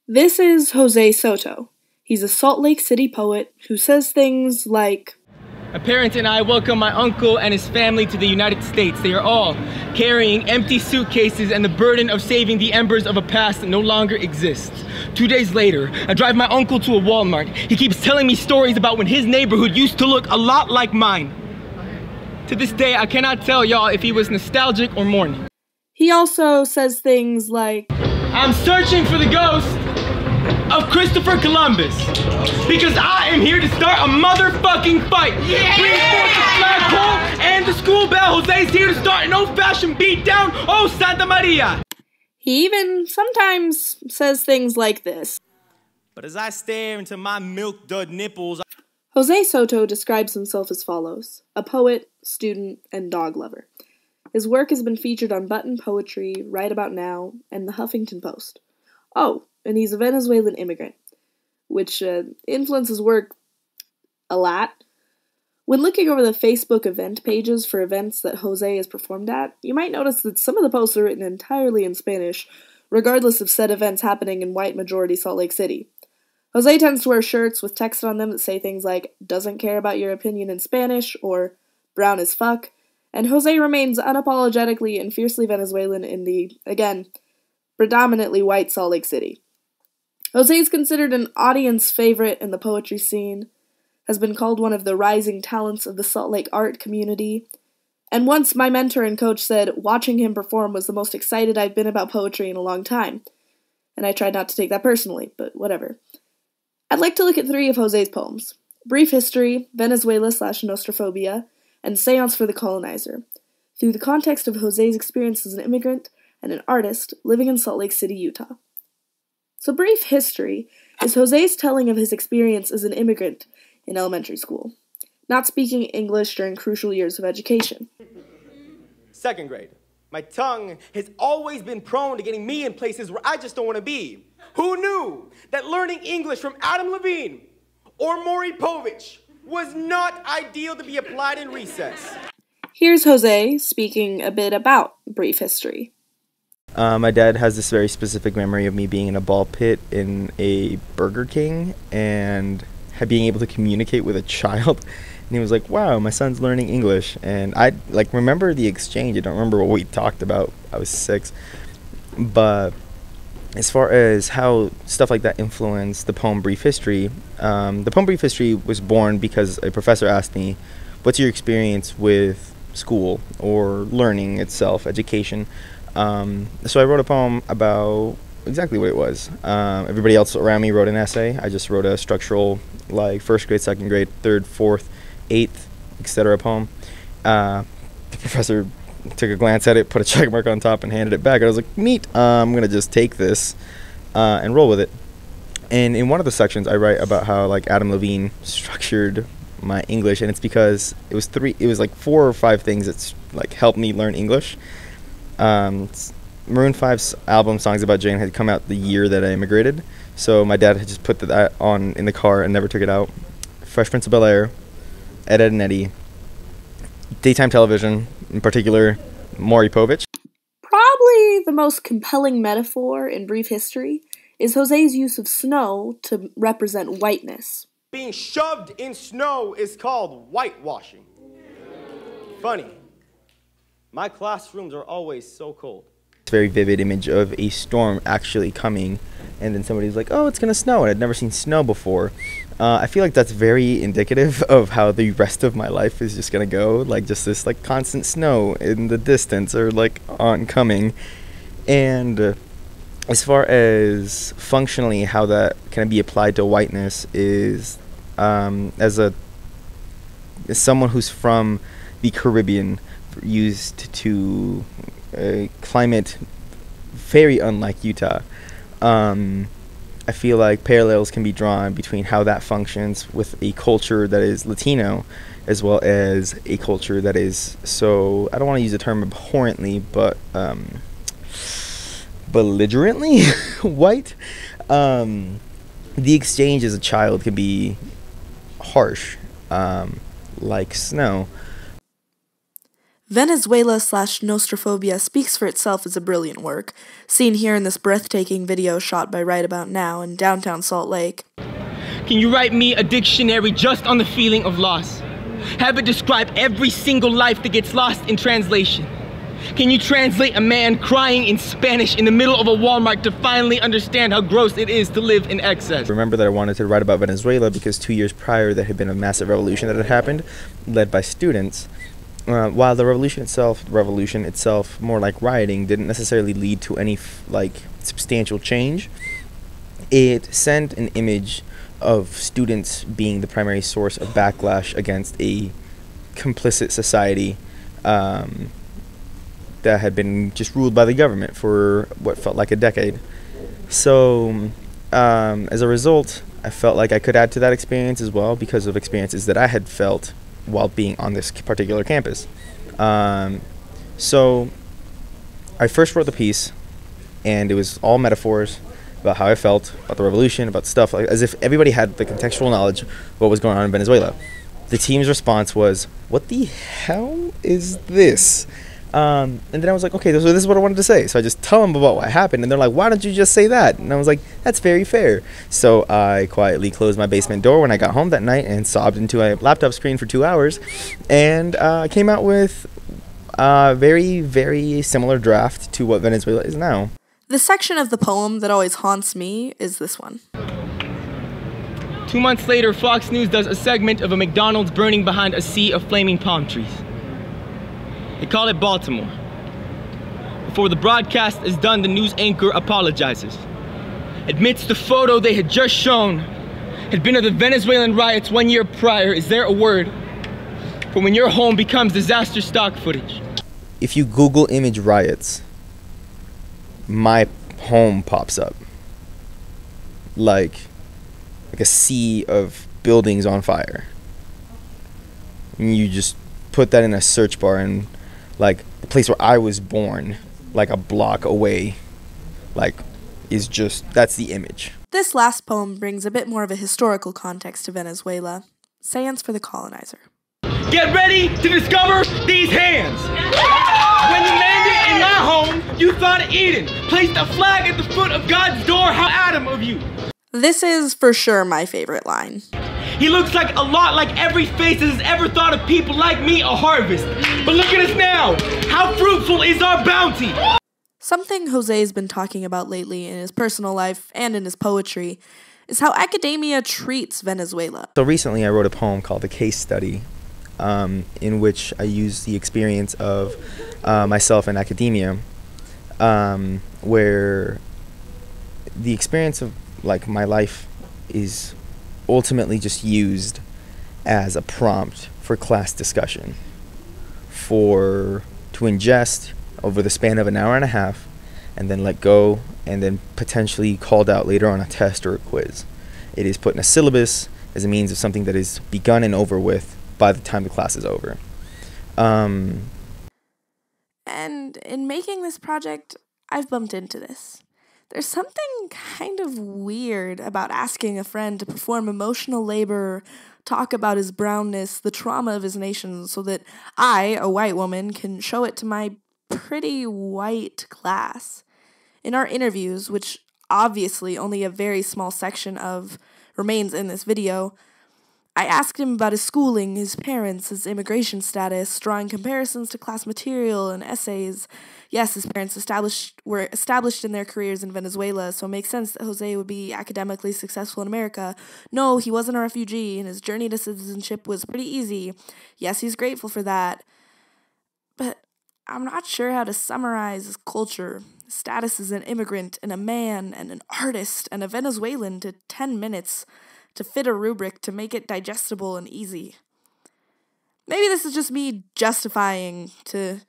This is Jose Soto. He's a Salt Lake City poet who says things like, "My parents and I welcome my uncle and his family to the United States. They are all carrying empty suitcases and the burden of saving the embers of a past that no longer exists. 2 days later, I drive my uncle to a Walmart. He keeps telling me stories about when his neighborhood used to look a lot like mine. To this day, I cannot tell y'all if he was nostalgic or mourning." He also says things like, "I'm searching for the ghost of Christopher Columbus because I am here to start a motherfucking fight. Yeah! Bring forth the flagpole and the school bell. Jose's here to start an old-fashioned beatdown. Oh, Santa Maria." He even sometimes says things like this. "But as I stare into my milk-dud nipples..." Jose Soto describes himself as follows: a poet, student, and dog lover. His work has been featured on Button Poetry, Right About Now, and the Huffington Post. Oh, and he's a Venezuelan immigrant, which influences work a lot. When looking over the Facebook event pages for events that Jose has performed at, you might notice that some of the posts are written entirely in Spanish, regardless of said events happening in white-majority Salt Lake City. Jose tends to wear shirts with text on them that say things like, "Doesn't care about your opinion" in Spanish, or "Brown as fuck," and Jose remains unapologetically and fiercely Venezuelan in the, again, predominantly white Salt Lake City. Jose is considered an audience favorite in the poetry scene, has been called one of the rising talents of the Salt Lake art community, and once my mentor and coach said watching him perform was the most excited I've been about poetry in a long time. And I tried not to take that personally, but whatever. I'd like to look at 3 of Jose's poems: Brief History, Venezuela/Nostrophobia, and Seance for the Colonizer, through the context of Jose's experience as an immigrant and an artist living in Salt Lake City, Utah. So Brief History is Jose's telling of his experience as an immigrant in elementary school, not speaking English during crucial years of education. Second grade. My tongue has always been prone to getting me in places where I just don't want to be. Who knew that learning English from Adam Levine or Maury Povich was not ideal to be applied in recess? Here's Jose speaking a bit about Brief History. My dad has this very specific memory of me being in a ball pit in a Burger King and being able to communicate with a child. And he was like, "Wow, my son's learning English." And I remember the exchange. I don't remember what we talked about. I was 6. But as far as how stuff like that influenced the poem Brief History, the poem Brief History was born because a professor asked me, "What's your experience with school or learning itself, education?" So I wrote a poem about exactly what it was. Everybody else around me wrote an essay. I just wrote a structural, like, 1st grade, 2nd grade, 3rd, 4th, 8th, etc. poem. The professor took a glance at it, put a check mark on top, and handed it back. I was like, "Neat, I'm going to just take this and roll with it." And in one of the sections, I write about how, like, Adam Levine structured my English, and it's because it was 4 or 5 things that's, like, helped me learn English. Maroon 5's album Songs About Jane had come out the year that I immigrated, so my dad had just put that on in the car and never took it out. Fresh Prince of Bel-Air, Ed, Edd n Eddy, daytime television, in particular, Maury Povich. Probably the most compelling metaphor in Brief History is Jose's use of snow to represent whiteness. Being shoved in snow is called whitewashing. Funny. My classrooms are always so cold. It's a very vivid image of a storm actually coming, and then somebody's like, "Oh, it's going to snow," and I'd never seen snow before. I feel like that's very indicative of how the rest of my life is just going to go, like just this like constant snow in the distance or like oncoming. And as far as functionally how that can be applied to whiteness is as someone who's from the Caribbean, used to a climate very unlike Utah. I feel like parallels can be drawn between how that functions with a culture that is Latino as well as a culture that is, so I don't want to use the term abhorrently, but belligerently white. The exchange as a child can be harsh, like snow. Venezuela/Nostrophobia speaks for itself as a brilliant work, seen here in this breathtaking video shot by Right About Now in downtown Salt Lake. Can you write me a dictionary just on the feeling of loss? Have it describe every single life that gets lost in translation. Can you translate a man crying in Spanish in the middle of a Walmart to finally understand how gross it is to live in excess? Remember that I wanted to write about Venezuela because 2 years prior there had been a massive revolution that had happened, led by students. While the revolution itself, more like rioting, didn't necessarily lead to any substantial change, it sent an image of students being the primary source of backlash against a complicit society that had been just ruled by the government for what felt like a decade. So as a result, I felt like I could add to that experience as well because of experiences that I had felt while being on this particular campus. So I first wrote the piece, and it was all metaphors about how I felt, about the revolution, about stuff, like as if everybody had the contextual knowledge of what was going on in Venezuela. The team's response was, "What the hell is this?" And then I was like, okay, so this is what I wanted to say. So I just tell them about what happened, and they're like, why don't you just say that? And I was like, that's very fair. So I quietly closed my basement door when I got home that night and sobbed into a laptop screen for 2 hours, and came out with a very, very similar draft to what Venezuela is now. The section of the poem that always haunts me is this one. 2 months later, Fox News does a segment of a McDonald's burning behind a sea of flaming palm trees. They call it Baltimore. Before the broadcast is done, the news anchor apologizes, admits the photo they had just shown had been of the Venezuelan riots 1 year prior. Is there a word for when your home becomes disaster stock footage? If you Google image riots, my home pops up. Like a sea of buildings on fire. And you just put that in a search bar, and like the place where I was born, like a block away, is just, that's the image. This last poem brings a bit more of a historical context to Venezuela. Sans for the colonizer. Get ready to discover these hands. When you landed in my home, you thought Eden. Placed a flag at the foot of God's door. How Adam of you. This is for sure my favorite line. He looks like a lot like every face that has ever thought of people like me a harvest. But look at us now. How fruitful is our bounty? Something Jose's been talking about lately in his personal life and in his poetry is how academia treats Venezuela. So recently I wrote a poem called A Case Study, in which I used the experience of myself in academia, where the experience of my life is ultimately just used as a prompt for class discussion, to ingest over the span of an hour and a half, and then let go, and then potentially called out later on a test or a quiz. It is put in a syllabus as a means of something that is begun and over with by the time the class is over. And in making this project, I've bumped into this. There's something kind of weird about asking a friend to perform emotional labor, talk about his brownness, the trauma of his nation, so that I, a white woman, can show it to my pretty white class. In our interviews, which obviously only a very small section of remains in this video, I asked him about his schooling, his parents, his immigration status, drawing comparisons to class material and essays. Yes, his parents were established in their careers in Venezuela, so it makes sense that Jose would be academically successful in America. No, he wasn't a refugee, and his journey to citizenship was pretty easy. Yes, he's grateful for that. But I'm not sure how to summarize his culture, his status as an immigrant, and a man, and an artist, and a Venezuelan to 10 minutes to fit a rubric to make it digestible and easy. Maybe this is just me justifying to,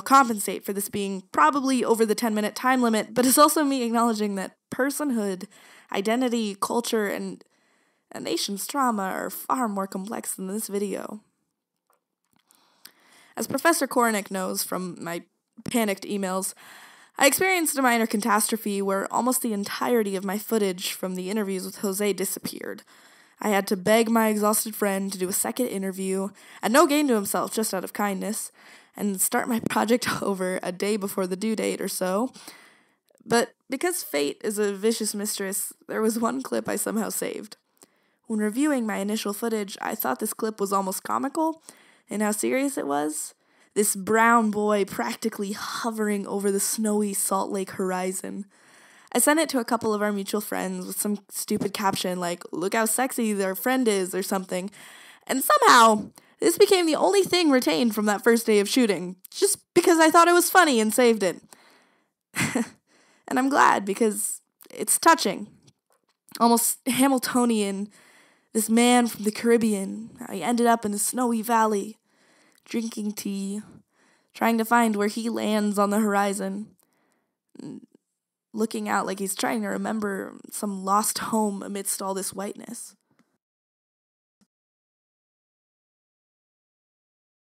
compensate for this being probably over the 10-minute time limit, but it's also me acknowledging that personhood, identity, culture, and a nation's trauma are far more complex than this video. As Professor Kornick knows from my panicked emails, I experienced a minor catastrophe where almost the entirety of my footage from the interviews with Jose disappeared. I had to beg my exhausted friend to do a second interview, at no gain to himself, just out of kindness, and start my project over a day before the due date or so. But because fate is a vicious mistress, there was one clip I somehow saved. When reviewing my initial footage, I thought this clip was almost comical, and how serious it was. This brown boy practically hovering over the snowy Salt Lake horizon. I sent it to a couple of our mutual friends with some stupid caption like, "Look how sexy their friend is," or something. And somehow, this became the only thing retained from that first day of shooting, just because I thought it was funny and saved it. And I'm glad, because it's touching. Almost Hamiltonian. This man from the Caribbean, how he ended up in a snowy valley, drinking tea, trying to find where he lands on the horizon, looking out like he's trying to remember some lost home amidst all this whiteness.